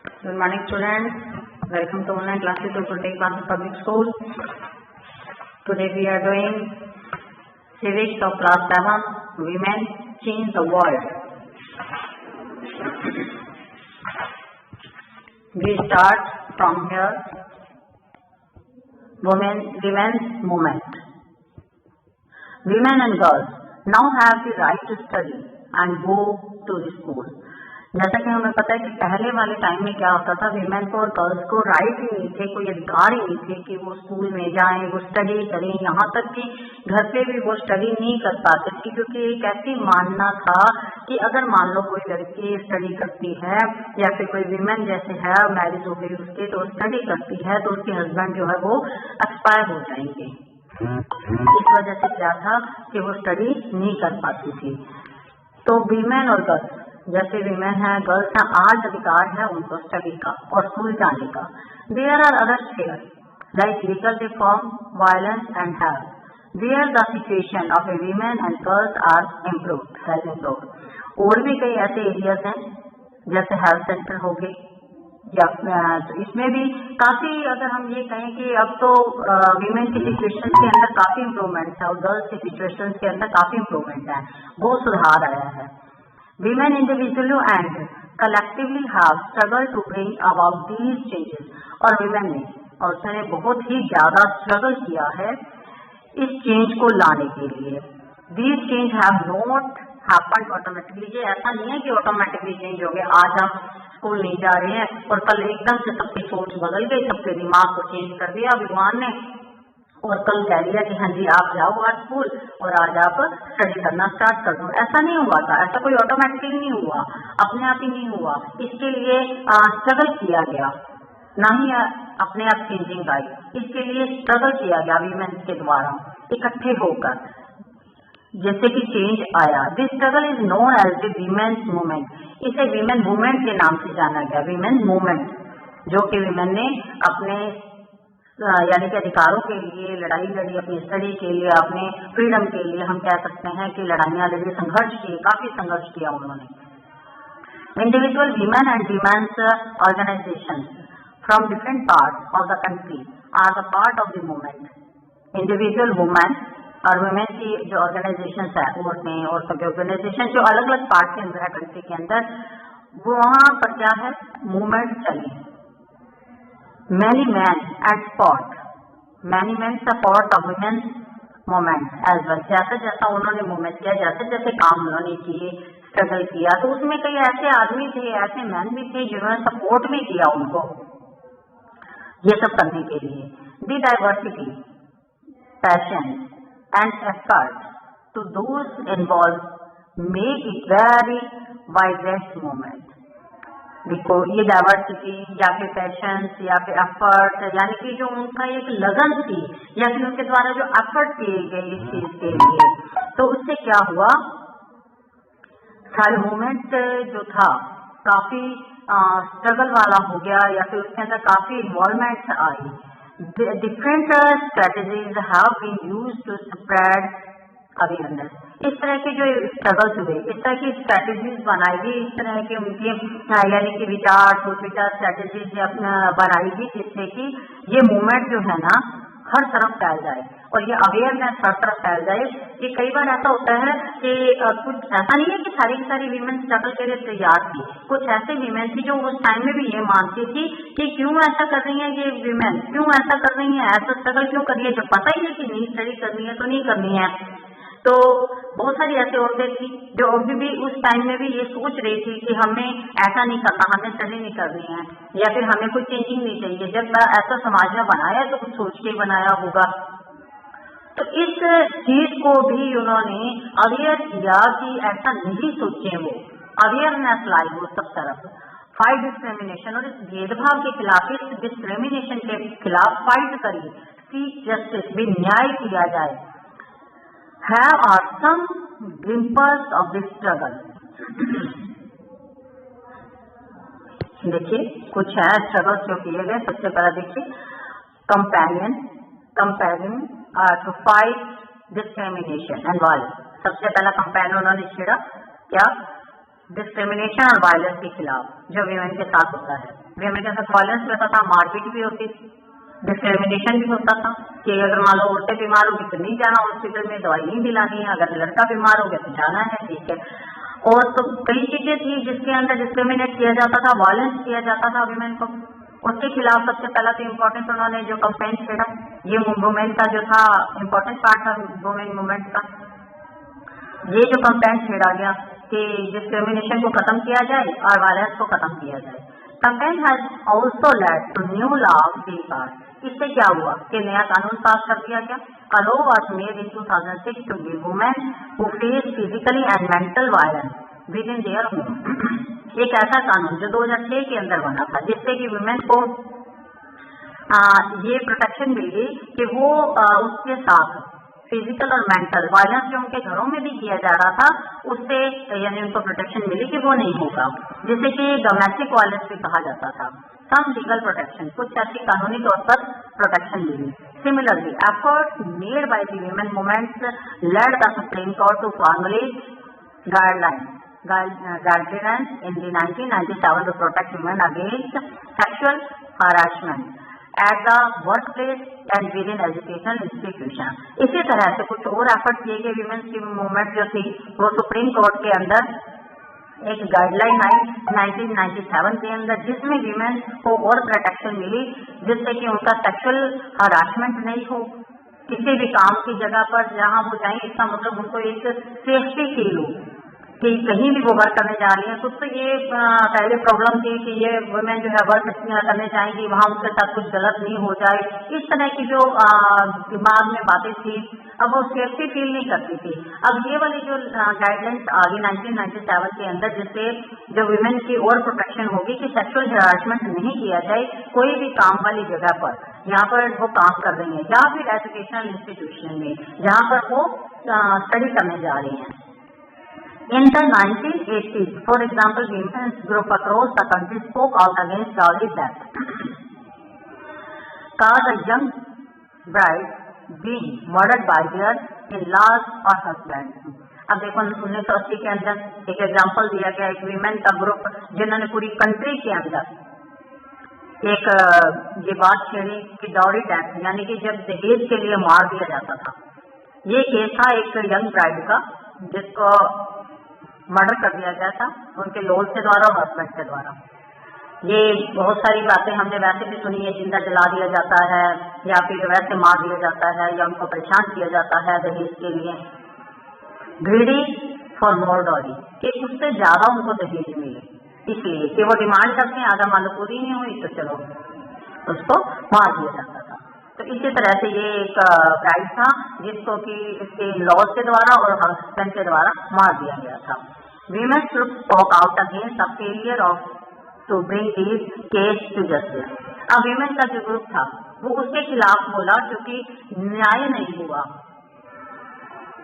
Good morning, students. Welcome to online classes of Protect Bharat Public School. Today we are doing civics of class 7. Women change the world. We start from here. Women's movement. Women and girls now have the right to study and go to the school. जैसा कि हमें पता है कि पहले वाले time में क्या होता था, वीमेन को और गर्ल्स को राइट ही नहीं थे, कोई अधिकार ही नहीं थे कि वो स्कूल में जाएं, वो स्टडी करें। यहाँ तक कि घर पे भी वो स्टडी नहीं कर पाते थे, क्योंकि एक ऐसी मानना था कि अगर मान लो कोई लड़की स्टडी करती है या फिर कोई वीमेन जैसे है मैरिज हो गई उसकी, तो स्टडी करती है तो उसके हस्बैंड जो है वो एक्सपायर हो जाएंगे। इस वजह से क्या था कि वो स्टडी नहीं कर पाती थी। तो वीमेन और गर्ल्स, जैसे वीमेन है गर्ल्स है, आज अधिकार है उनको स्टडी का और स्कूल जाने का। There are other sphere like legal reform, violence and health. There the situation of a women and girls are improved, has improved. और भी कई ऐसे एरियाज हैं जैसे हेल्थ सेंटर हो गए, या तो इसमें भी काफी, अगर हम ये कहें कि अब तो वीमेन की सिचुएशन के अंदर काफी इम्प्रूवमेंट है और गर्ल्स की सिचुएशन के अंदर काफी इम्प्रूवमेंट है, बहुत सुधार आया है। Women individually and collectively have struggled to bring about these changes. और women ने और उसने बहुत ही ज्यादा स्ट्रगल किया है इस चेंज को लाने के लिए। These change have not happened automatically. ये ऐसा नहीं है कि ऑटोमेटिकली चेंज हो गया, आज हम स्कूल नहीं जा रहे हैं और कल एकदम से सबकी सोच बदल गई, सबके दिमाग को चेंज कर दिया भगवान ने और कल कह दिया कि हाँ जी आप जाओ आज स्कूल और आज आप स्टडी करना स्टार्ट कर दो। ऐसा नहीं हुआ था, ऐसा कोई ऑटोमेटिकली नहीं हुआ, अपने आप ही नहीं हुआ। इसके लिए स्ट्रगल किया गया, ना ही अपने आप चेंजिंग आई, इसके लिए स्ट्रगल किया गया वीमेन के द्वारा इकट्ठे होकर, जैसे कि चेंज आया। This struggle is known as the women's movement. इसे वीमेन मूवमेंट के नाम से जाना गया, वीमेन मूवमेंट, जो कि वीमेन ने अपने यानी कि अधिकारों के लिए लड़ाई लड़ी, अपनी स्टडी के लिए, अपने फ्रीडम के लिए हम कह सकते हैं कि लड़ाइयाँ लड़ी, संघर्ष किए, काफी संघर्ष किया उन्होंने। Individual women and women's organisation from different part of the country are the part of the movement. Individual women और वुमेन की जो ऑर्गेनाइजेशन है, औरतों के ऑर्गेनाइजेशन जो अलग अलग पार्ट के अंदर है कंट्री के अंदर, वहाँ पर क्या है मूवमेंट चली। Many men at support, many men support of women's movement as well. जैसे जैसा उन्होंने मूवमेंट किया, जैसे जैसे काम उन्होंने किए, स्ट्रगल किया, तो उसमें कई ऐसे आदमी थे, ऐसे मैन भी थे जिन्होंने सपोर्ट भी किया उनको ये सब करने के लिए। The diversity, passion and effort to those involve make it very vibrant movement. देखो ये डाइवर्सिटी या फिर पैशन या फिर एफर्ट, यानी कि जो उनका एक लगन थी या फिर उनके द्वारा जो एफर्ट किए गए इस चीज के लिए, तो उससे क्या हुआ, सारे मूवमेंट जो था काफी स्ट्रगल वाला हो गया, या फिर उसके अंदर काफी इन्वॉल्वमेंट आई। Different strategies have been used to spread awareness. इस तरह के जो स्ट्रगल्स हुए, इस तरह की स्ट्रेटेजीज बनाई गई, इस तरह के उनके यानी कि विचार स्ट्रेटेजीज बनाई गई, जिससे कि ये मूवमेंट जो है ना हर तरफ फैल जाए और ये अवेयरनेस हर तरफ फैल जाए। कि कई बार ऐसा होता है कि कुछ ऐसा नहीं है कि सारी की सारी वीमेन स्ट्रगल के लिए तैयार थी, कुछ ऐसे वीमेन थी जो उस टाइम में भी ये मानती थी कि क्यों ऐसा कर रही है ये वीमेन, क्यों ऐसा कर रही है, ऐसा स्ट्रगल क्यों कर रही है, जब पता ही है कि नहीं स्टडी करनी है तो नहीं करनी है। तो बहुत सारी ऐसी औरतें थी जो अभी भी उस टाइम में भी ये सोच रही थी कि हमें ऐसा नहीं करना, हमें स्टडी नहीं करनी है, या फिर हमें कोई चेंजिंग नहीं चाहिए। जब ऐसा समाज में बनाया तो कुछ सोच के बनाया होगा। तो इस चीज को भी उन्होंने अवेयर किया कि ऐसा नहीं सोचे, वो अवेयरनेस लाई वो सब तरफ। फाइट डिस्क्रिमिनेशन, और इस भेदभाव के खिलाफ, इस डिस्क्रिमिनेशन के खिलाफ फाइट करिए, सीक जस्टिस भी, न्याय किया जाए। Have are some glimpses of this struggle. देखिए कुछ है स्ट्रगल जो किए गए। सबसे पहला देखिए companion to fight discrimination and violence. सबसे पहला कंपेनियन उन्होंने छेड़ा क्या, डिस्क्रिमिनेशन और वायलेंस के खिलाफ जो वीमेन के साथ होता है। वीमेन के साथ वायलेंस भी होता था, मारपीट भी होती थी, डिस्क्रिमिनेशन भी होता था कि अगर मान लो औरतें बीमार होगी तो नहीं जाना हॉस्पिटल में, दवाई नहीं दिलानी है, अगर लड़का बीमार हो गया तो जाना है, ठीक है। और तो कई चीजें थी जिसके अंदर डिस्क्रिमिनेट किया जाता था, वायलेंस किया जाता था वीमेन को। उसके खिलाफ सबसे पहला तो इम्पोर्टेंट उन्होंने जो कैंपेन छेड़ा, ये वुमेन का जो था इम्पोर्टेंट पार्ट था वुमेन मूवमेंट का, ये जो कैंपेन छेड़ा गया कि डिस्क्रिमिनेशन को खत्म किया जाए और वायलेंस को खत्म किया जाए। Campaign has also led to new law pass. इससे क्या हुआ कि नया कानून पास कर दिया गया। A law was made in 2006 to give women who face physically and mental violence within their home। एक ऐसा कानून जो 2006 के अंदर बना था जिससे कि वुमेन को ये प्रोटेक्शन मिली कि वो उसके साथ फिजिकल और मेंटल वायलेंस जो उनके घरों में भी किया जा रहा था उससे यानी उनको प्रोटेक्शन मिली कि वो नहीं होगा, जिसे कि डोमेस्टिक वायलेंस भी कहा जाता था। सम लीगल प्रोटेक्शन, कुछ ऐसी कानूनी तौर पर प्रोटेक्शन मिली। Similarly effort made by the women movements led the supreme court to formulate guidelines in the 1997 to protect women against sexual harassment at the workplace and within educational institution। इसी तरह से कुछ और एफर्ट किए गए women's की movement जो थी वो सुप्रीम कोर्ट के अंदर एक गाइडलाइन आई 1997 के अंदर जिसमें वीमेन को और प्रोटेक्शन मिली जिससे कि उनका सेक्सुअल हरासमेंट नहीं हो किसी भी काम की जगह पर जहां वो जाए। इसका मतलब उनको एक सेफ्टी फील हो कि कहीं भी वो वर्क करने जा रही है। कुछ तो ये पहले प्रॉब्लम थी कि ये वुमेन जो है वर्क करने जाएंगी वहां उनके साथ कुछ गलत नहीं हो जाए, इस तरह की जो दिमाग में बातें थी अब वो सेफ्टी फील नहीं करती थी। अब ये वाली जो गाइडलाइंस आ गई 1997 के अंदर जिससे जो वुमेन की और प्रोटेक्शन होगी कि सेक्सुअल हरासमेंट नहीं किया जाए कोई भी काम वाली जगह पर जहाँ पर वो काम कर रही है या फिर एजुकेशनल इंस्टीट्यूशन में जहाँ पर वो स्टडी करने जा रही हैं। In the 1980s, for example, women's group across the country spoke out against dowry theft, caused a young bride being murdered by their in-laws or husbands। अब देखो 1980 के अंदर एक एग्जाम्पल दिया गया एक वीमेन का ग्रुप जिन्होंने पूरी कंट्री के अंदर एक ये बात छेड़ी कि डॉरी डेथ यानी कि जब दहेज के लिए मार दिया जाता था। ये केस था एक यंग ब्राइड का जिसको मर्डर कर दिया गया था उनके लोल के द्वारा और हस्बैंड के द्वारा। ये बहुत सारी बातें हमने वैसे भी सुनी है, जिंदा जला दिया जाता है या फिर वैसे मार दिया जाता है या उनको परेशान किया जाता है दहेज के लिए। ग्रीडी फॉर मोर डॉरी कि उससे ज्यादा उनको दहेज मिले इसलिए कि वो डिमांड करते हैं, अगर मान लो पूरी नहीं हुई तो चलो उसको मार दिया जाता था। तो इसी तरह से ये एक ब्राइड था जिसको कि इसके लॉज के द्वारा और हस्बैंड के द्वारा मार दिया गया था। Women group spoke out against the failure of to bring this case to justice. अब वीमेन का जो ग्रुप था वो उसके खिलाफ बोला क्योंकि न्याय नहीं हुआ।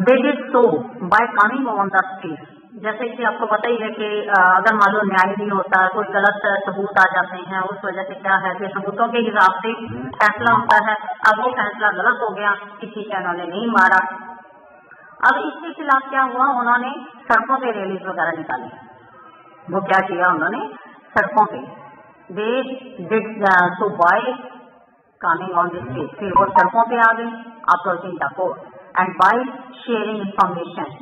They did so bye coming on the street. जैसे कि आपको पता ही है कि अगर मान लो न्याय नहीं होता कोई गलत सबूत आ जाते हैं उस वजह से क्या है कि सबूतों के हिसाब से फैसला होता है। अब वो फैसला गलत हो गया कि ठीक है उन्होंने नहीं मारा। अब इसके खिलाफ क्या हुआ, उन्होंने सड़कों पे रैलीज वगैरह निकाली। वो क्या किया उन्होंने सड़कों पे they did so bye coming on this street. फिर वो सड़कों पे आ गई approaching the court and by sharing information.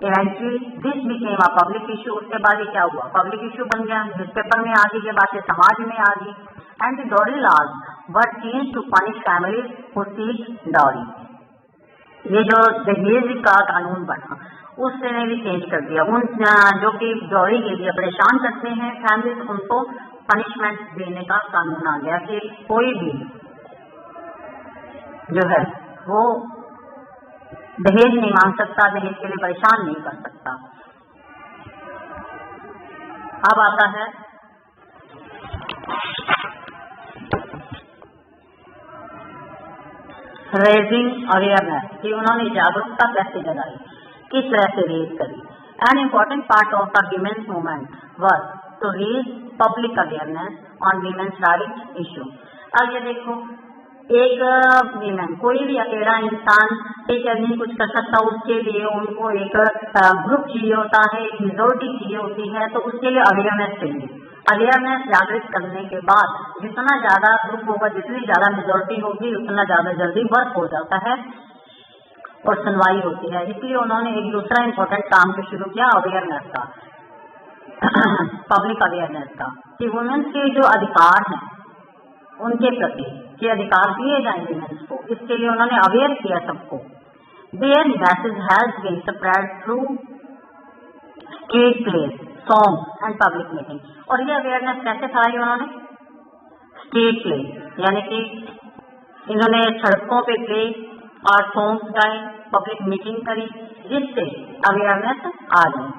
Eventually this became a public issue. उसके बाद ये क्या हुआ, पब्लिक इशू बन गया, न्यूज़पेपर में आ गई ये बातें, समाज में आ गई। And the dowry laws were change to punish families who seek dowry. ये जो दहेज का कानून बना उसने भी चेंज कर दिया। उन जो कि डॉरी के लिए परेशान करते हैं फैमिलीज उनको पनिशमेंट देने का कानून आ गया कि कोई भी जो है वो दहेज नहीं मांग सकता, दहेज के लिए परेशान नहीं कर सकता। अब आता है रेजिंग अवेयरनेस कि उन्होंने जागरूकता कैसे जगाई, किस तरह से रेज करी। An important part of the women's movement was to raise public awareness on women's right issue. अब ये देखो एक वीमेन कोई भी अकेला इंसान एक नहीं कुछ कर सकता, उसके लिए उनको एक ग्रुप चाहिए होता है, एक मेजोरिटी चाहिए होती है, तो उसके लिए अवेयरनेस चाहिए। अवेयरनेस जागृत करने के बाद जितना ज्यादा ग्रुप होगा, जितनी ज्यादा मेजोरिटी होगी, उतना ज्यादा जल्दी वर्क हो जाता है और सुनवाई होती है। इसलिए उन्होंने एक दूसरा इम्पोर्टेंट काम भी शुरू किया अवेयरनेस का, पब्लिक अवेयरनेस का, कि वुमेन्स के जो अधिकार हैं उनके प्रति के अधिकार दिए जाएं वुमेन्स को। इसके लिए उन्होंने अवेयर किया सबको। Their message has been spread through street plays, song and public meeting. और ये अवेयरनेस कैसे फैलाई उन्होंने? स्ट्रीट प्ले, यानी कि इन्होंने सड़कों पे प्ले और सॉन्ग्स गाए, पब्लिक मीटिंग करी, जिससे अवेयरनेस आ गई।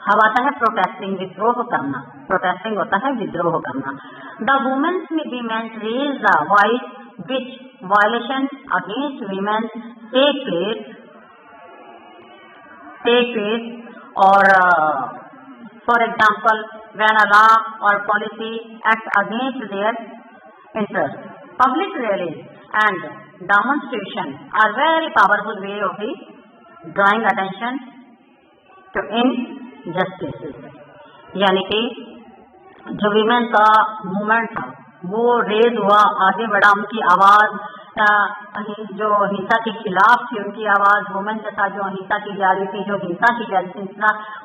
अब आता है प्रोटेस्टिंग, विद्रोह करना। प्रोटेस्टिंग होता है विद्रोह करना। The women's movement raise the voice which violation against women take place और for example when a law और policy act against their interest, public rallies and demonstration are very powerful way of drawing attention to injustice. यानी कि जो women का movement था वो raise हुआ, आगे बढ़ा, उनकी आवाज जो हिंसा के खिलाफ थी, उनकी आवाज, वुमेन के साथ जो हिंसा की जा रही थी, जो हिंसा की जा रही थी,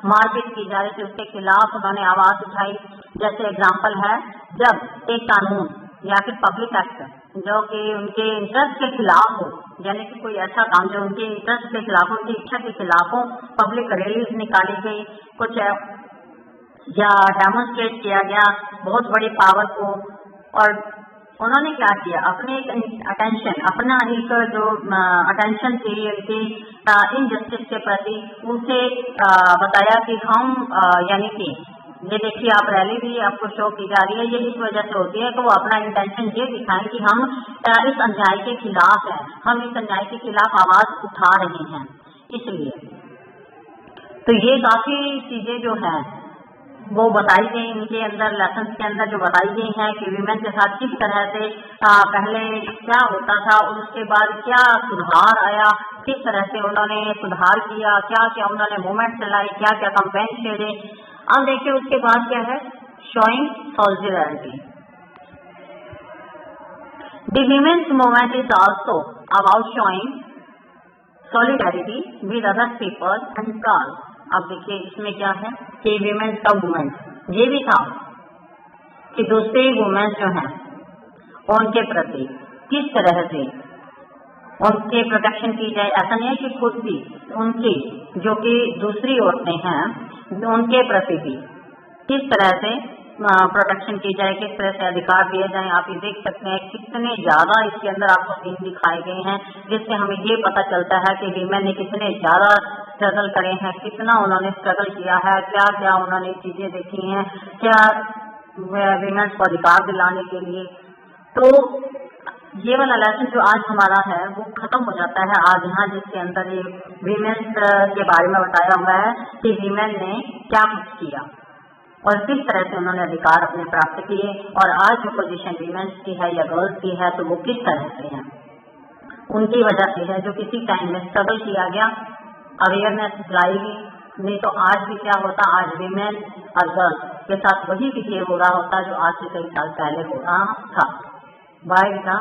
मारपीट की जा रही थी, उसके खिलाफ उन्होंने आवाज उठाई। जैसे एग्जाम्पल है, जब एक कानून या फिर पब्लिक एक्ट जो कि उनके इंटरेस्ट के खिलाफ हो, यानी कि कोई ऐसा काम जो उनके इंटरेस्ट के खिलाफ हो, उनकी इच्छा के खिलाफ हो, पब्लिक रैलीज निकाली गई, कुछ या डेमोन्स्ट्रेट किया गया बहुत बड़ी पावर को, और उन्होंने क्या किया, अपने अटेंशन, अपना एक जो अटेंशन थी उनकी इनजस्टिस के प्रति, उनसे बताया कि हम यानी कि ये देखिए आप रैली भी आपको शो की जा रही है, ये इस वजह से होती है कि वो अपना इंटेंशन ये दिखाएं कि हम इस अन्याय के खिलाफ हैं, हम इस अन्याय के खिलाफ आवाज उठा रहे हैं। इसलिए तो ये काफी चीजें जो है वो बताई गई इनके अंदर, लेसन के अंदर जो बताई गई हैं कि वीमेन के साथ किस तरह से पहले क्या होता था और उसके बाद क्या सुधार आया, किस तरह से उन्होंने सुधार किया, क्या क्या उन्होंने मूवमेंट चलाई, क्या क्या कैंपेन छेड़े। अब देखिए उसके बाद क्या है, showing solidarity. The women's movement is also about showing solidarity with other people and cause. अब देखिए इसमें क्या है कि वीमेन्स का मूवमेंट ये भी था कि दूसरे वुमेन्स जो हैं उनके प्रति किस तरह से उनके प्रोटेक्शन की जाए। ऐसा नहीं है कि खुद भी उनकी जो कि दूसरी औरतें हैं उनके प्रति भी किस तरह से प्रोटेक्शन की जाए, किस तरह से अधिकार दिए जाएं। आप ये देख सकते हैं कितने ज्यादा इसके अंदर आपको सीन दिखाए गए हैं, जिससे हमें ये पता चलता है कि वीमेन ने कितने ज्यादा स्ट्रगल करे हैं, कितना उन्होंने स्ट्रगल किया है, क्या क्या उन्होंने चीजें देखी हैं, क्या वीमेन्स को अधिकार दिलाने के लिए। तो ये वाला लेसन जो आज हमारा है वो खत्म हो जाता है आज यहाँ, जिसके अंदर ये वीमेन्स के बारे में बताया हुआ है कि वीमेन ने क्या कुछ किया और किस तरह से उन्होंने अधिकार अपने प्राप्त किए, और आज जो पोजीशन वीमेन्स की है या गर्ल्स की है तो वो किस तरह से है, उनकी वजह से है जो किसी टाइम में स्ट्रगल किया गया, अवेयरनेस लाएगी। नहीं तो आज भी क्या होता, आज वीमेन और गर्ल्स के साथ वही बिहेव हो रहा होता जो आज से कई साल पहले हो रहा था। बाय बेटा।